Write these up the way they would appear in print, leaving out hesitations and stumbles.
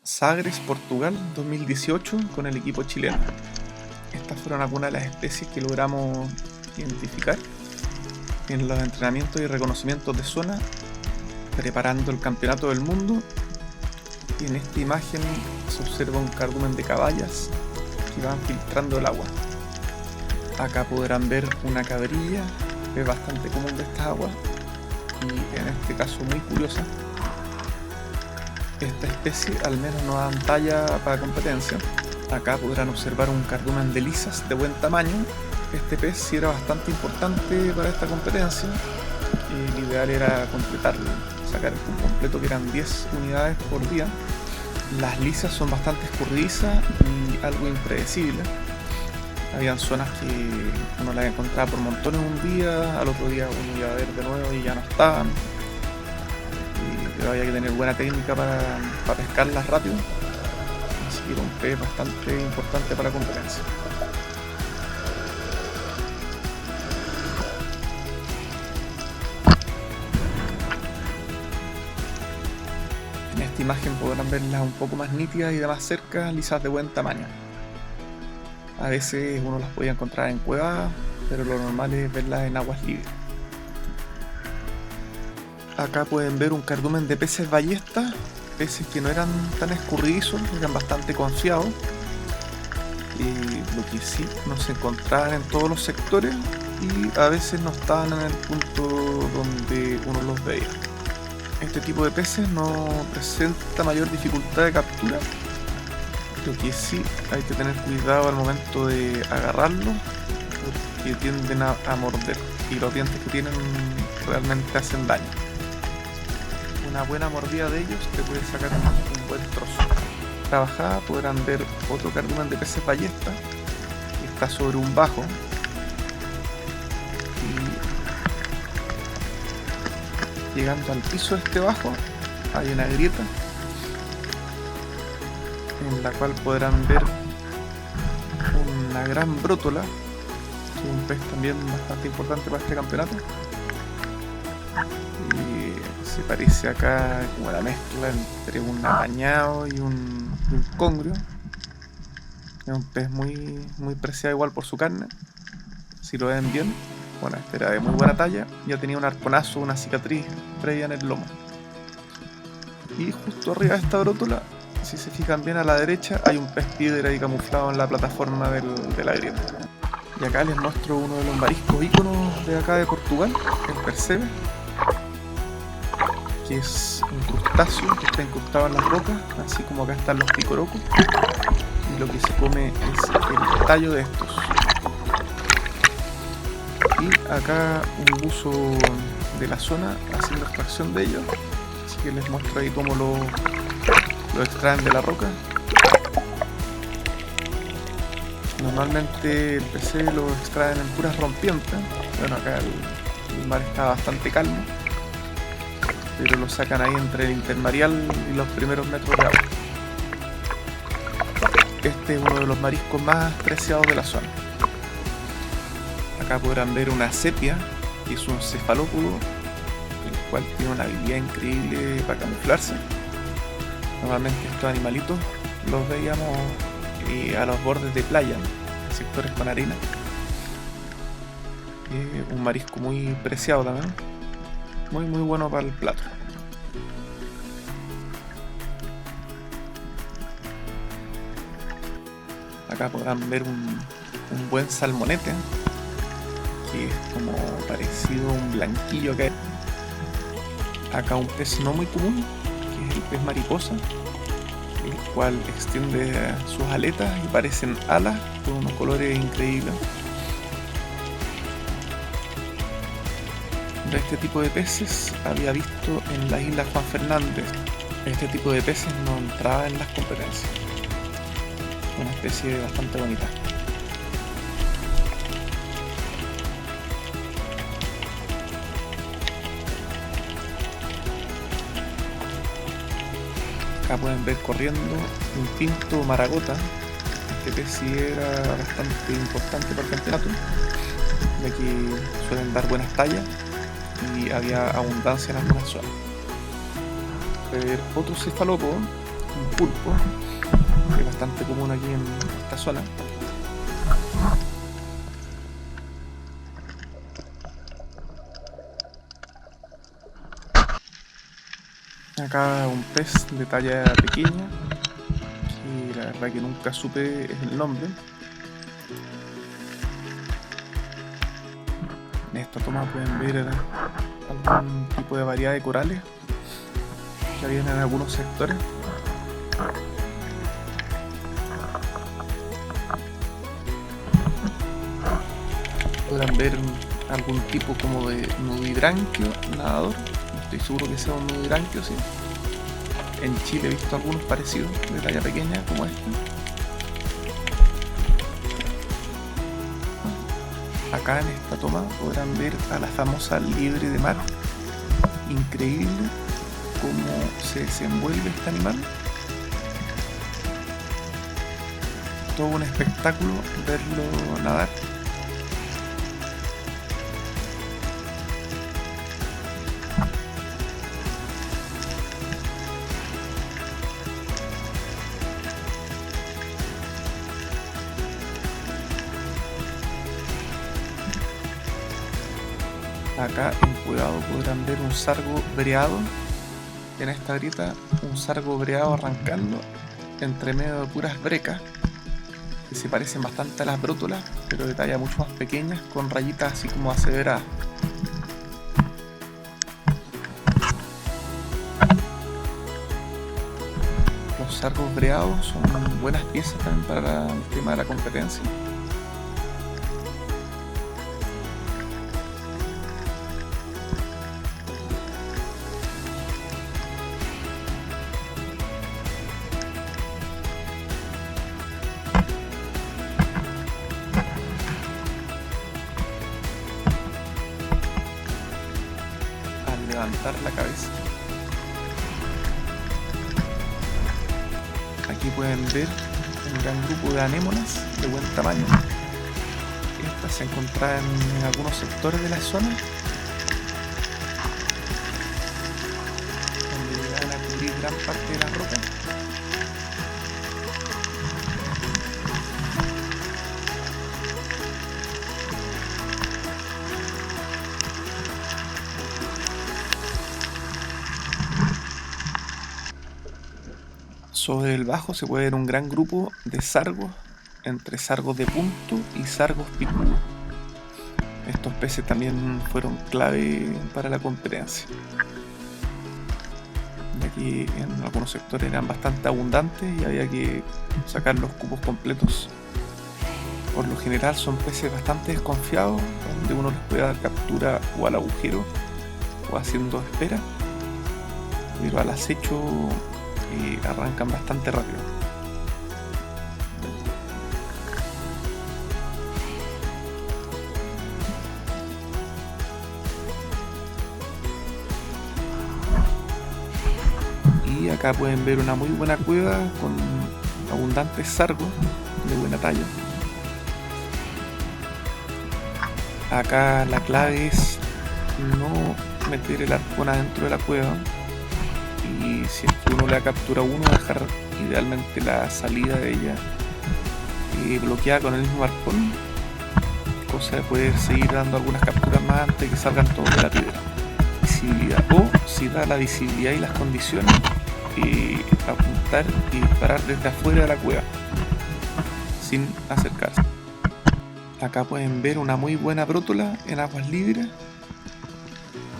Sagres, Portugal, 2018, con el equipo chileno. Estas fueron algunas de las especies que logramos identificar en los entrenamientos y reconocimientos de zona, preparando el campeonato del mundo. Y en esta imagen se observa un cardumen de caballas que van filtrando el agua. Acá podrán ver una cabrilla, que es bastante común de estas aguas, y en este caso muy curiosa. Esta especie al menos no dan talla para competencia. Acá podrán observar un cardumen de lisas de buen tamaño. Este pez sí era bastante importante para esta competencia y el ideal era completarlo, sacar el cubo completo, que eran 10 unidades por día. Las lisas son bastante escurridizas y algo impredecibles. Habían zonas que uno las encontraba por montones un día, al otro día uno iba a ver de nuevo y ya no estaban. Pero había que tener buena técnica para pescarlas rápido, así que era un pez bastante importante para la competencia. En esta imagen podrán verlas un poco más nítidas y de más cerca, lisas de buen tamaño. A veces uno las podía encontrar en cuevas, pero lo normal es verlas en aguas libres. Acá pueden ver un cardumen de peces ballesta, peces que no eran tan escurridizos, eran bastante confiados. Lo que sí no se encontraban en todos los sectores y a veces no estaban en el punto donde uno los veía. Este tipo de peces no presenta mayor dificultad de captura. Lo que sí hay que tener cuidado al momento de agarrarlos, porque tienden a morder y los dientes que tienen realmente hacen daño. Una buena mordida de ellos te puede sacar un buen trozo. A la bajada podrán ver otro cardumen de peces ballesta que está sobre un bajo. Y llegando al piso de este bajo hay una grieta en la cual podrán ver una gran brótola, que es un pez también bastante importante para este campeonato. Se parece acá como la mezcla entre un amañado y un congrio. Es un pez muy preciado igual por su carne. Si lo ven bien, bueno, este era de muy buena talla. Ya tenía un arponazo, una cicatriz previa en el lomo. Y justo arriba de esta brótola, si se fijan bien a la derecha, hay un pez piedra ahí camuflado en la plataforma de la grieta. Y acá les muestro uno de los mariscos íconos de acá de Portugal, el percebe, que es un crustáceo que está incrustado en las rocas, así como acá están los picorocos, y lo que se come es el tallo de estos. Y acá un buzo de la zona haciendo extracción de ellos, así que les muestro ahí cómo lo extraen de la roca. Normalmente el PC lo extraen en puras rompientes. Bueno, acá el mar está bastante calmo, pero lo sacan ahí entre el intermareal y los primeros metros de agua. Este es uno de los mariscos más preciados de la zona. Acá podrán ver una sepia, que es un cefalópodo, el cual tiene una habilidad increíble para camuflarse. Normalmente estos animalitos los veíamos a los bordes de playa, en sectores con arena. Un marisco muy preciado también, muy bueno para el plato. Acá podrán ver un buen salmonete, que es como parecido a un blanquillo acá. Acá un pez no muy común, que es el pez mariposa, el cual extiende sus aletas y parecen alas con unos colores increíbles. De este tipo de peces había visto en las islas Juan Fernández. Este tipo de peces no entraba en las competencias. Una especie bastante bonita. Acá pueden ver corriendo un pinto maragota. Este pez sí era bastante importante para el campeonato, ya que suelen dar buenas tallas y había abundancia en algunas zonas. Otro cefalópodo un pulpo, que es bastante común aquí en esta zona. Acá un pez de talla pequeña, que la verdad que nunca supe el nombre. En esta toma pueden ver algún tipo de variedad de corales que había en algunos sectores. Podrán ver algún tipo como de nudibranquio nadador. No estoy seguro que sea un nudibranquio, sí. En Chile he visto algunos parecidos de talla pequeña como este. Acá en esta toma podrán ver a la famosa liebre de mar. Increíble cómo se desenvuelve este animal. Todo un espectáculo verlo nadar. Acá en Cuidado podrán ver un sargo breado. En esta grieta un sargo breado arrancando entre medio de puras brecas que se parecen bastante a las brótolas, pero de talla mucho más pequeñas, con rayitas así como aseveradas. Los sargos breados son buenas piezas también para el tema de la competencia. Levantar la cabeza. Aquí pueden ver un gran grupo de anémonas de buen tamaño. Estas se encontraban en algunos sectores de la zona, donde llegaban a cubrir gran parte de la roca. Sobre el bajo se puede ver un gran grupo de sargos, entre sargos de punto y sargos picudos. Estos peces también fueron clave para la competencia, ya que en algunos sectores eran bastante abundantes y había que sacar los cupos completos. Por lo general son peces bastante desconfiados, donde uno les puede dar captura o al agujero o haciendo espera, pero al acecho arrancan bastante rápido. Y acá pueden ver una muy buena cueva con abundantes sargos de buena talla. Acá la clave es no meter el arpón adentro de la cueva, y si es que uno le captura uno, dejar idealmente la salida de ella bloqueada con el mismo arpón, cosa de poder seguir dando algunas capturas más antes de que salgan todos de la piedra. Visibilidad, o si da la visibilidad y las condiciones, apuntar y disparar desde afuera de la cueva sin acercarse. Acá pueden ver una muy buena brótola en aguas libres,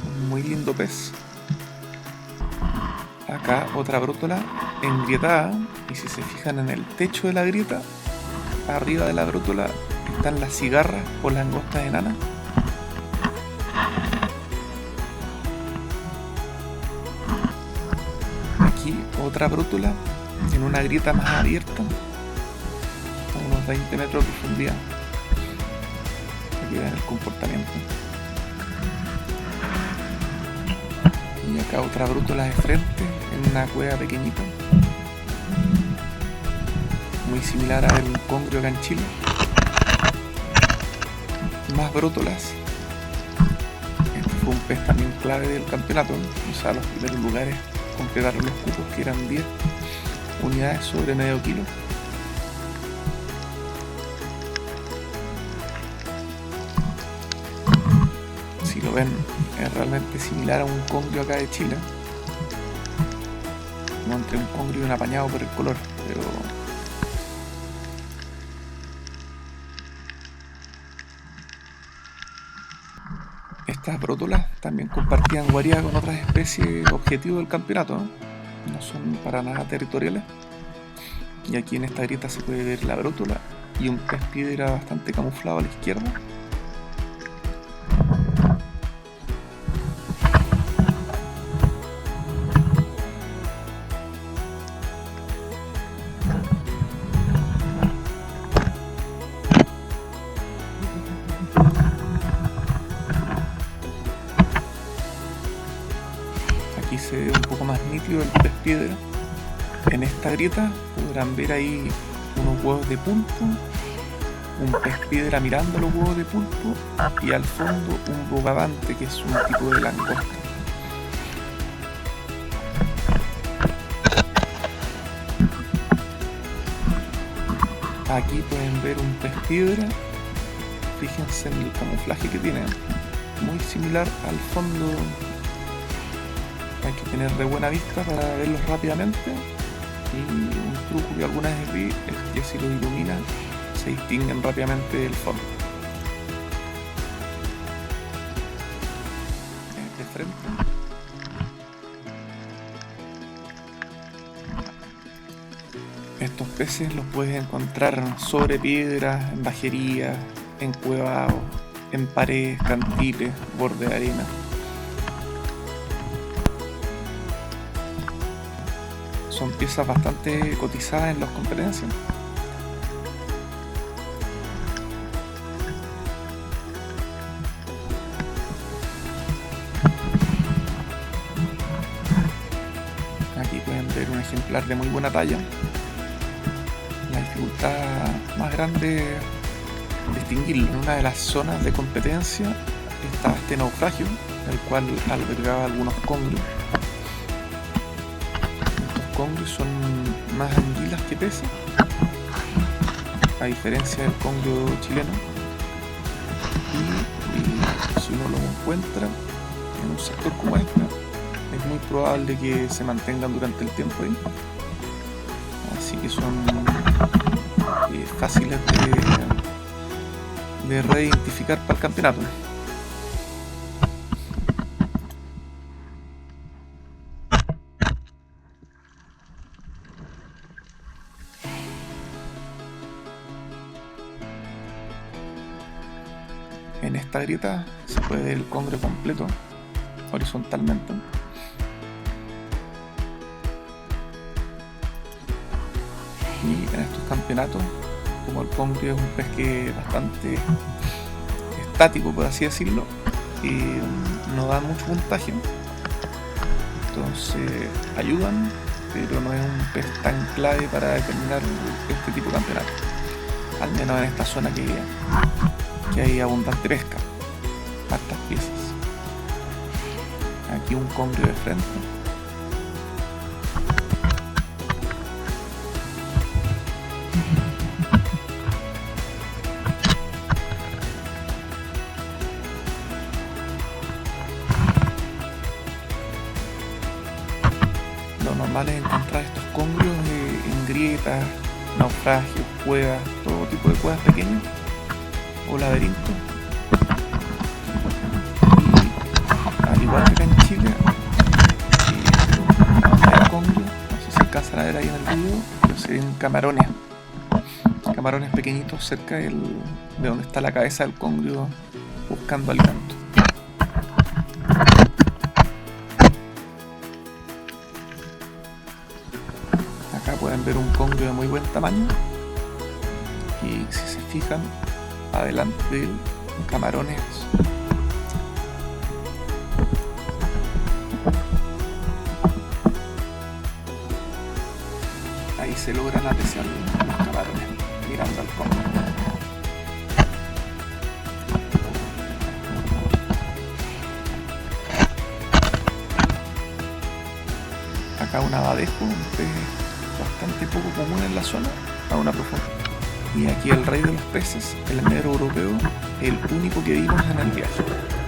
un muy lindo pez. Acá otra brótola engrietada, y si se fijan en el techo de la grieta, arriba de la brótola están las cigarras o langostas enanas. Aquí otra brótola en una grieta más abierta, a unos 20 metros de profundidad. Aquí ven el comportamiento. Y acá otra brótola de frente en una cueva pequeñita, muy similar a un congrio acá en Chile. Más brótolas. Este fue un pez también clave del campeonato, o sea, los primeros lugares completaron los cupos, que eran 10. unidades sobre medio kilo. Si lo ven, es realmente similar a un congrio acá de Chile, como entre un congrio y un apañado por el color, pero estas brótolas también compartían guarida con otras especies objetivo del campeonato, ¿no? No son para nada territoriales. Y aquí en esta grieta se puede ver la brótola y un pez piedra bastante camuflado a la izquierda. Aquí se ve un poco más nítido el pez piedra. En esta grieta podrán ver ahí unos huevos de pulpo, un pez piedra mirando los huevos de pulpo y al fondo un bogavante, que es un tipo de langosta. Aquí pueden ver un pez piedra, fíjense en el camuflaje que tiene, muy similar al fondo. Hay que tener de buena vista para verlos rápidamente. Y un truco que alguna vez vi es que si los iluminan se distinguen rápidamente del fondo. De frente. Estos peces los puedes encontrar sobre piedras, en bajerías, encuevados, en paredes, cantiles, borde de arena. Son piezas bastante cotizadas en las competencias. Aquí pueden ver un ejemplar de muy buena talla. La dificultad más grande es distinguirlo. En una de las zonas de competencia estaba este naufragio, el cual albergaba algunos congrios. Congrios son más anguilas que peces, a diferencia del congrio chileno, y si uno los encuentra en un sector como este, es muy probable que se mantengan durante el tiempo ahí, así que son fáciles de reidentificar para el campeonato. En esta grieta se puede ver el congrio completo, horizontalmente. Y en estos campeonatos, como el congrio es un pez que es bastante estático, por así decirlo, no da mucho puntaje, entonces ayudan, pero no es un pez tan clave para determinar este tipo de campeonato, al menos en esta zona que hay abundante pesca, hartas piezas. Aquí un congrio de frente. Lo normal es encontrar estos congrios en grietas, naufragios, cuevas, todo tipo de cuevas pequeñas o laberintos. Y al igual que acá en Chile, hay congrios, no sé si alcanzan a ver ahí en el video, pero se ven camarones pequeñitos cerca de donde está la cabeza del congrio buscando alimento. Acá pueden ver un congrio de muy buen tamaño y si se fijan, adelante de él, camarones ahí se logran apreciar los camarones mirando al congrio. Acá un abadejo, un pez bastante poco común en la zona a una profundidad. Y aquí el rey de los peces, el negro europeo, el único que vimos en el viaje.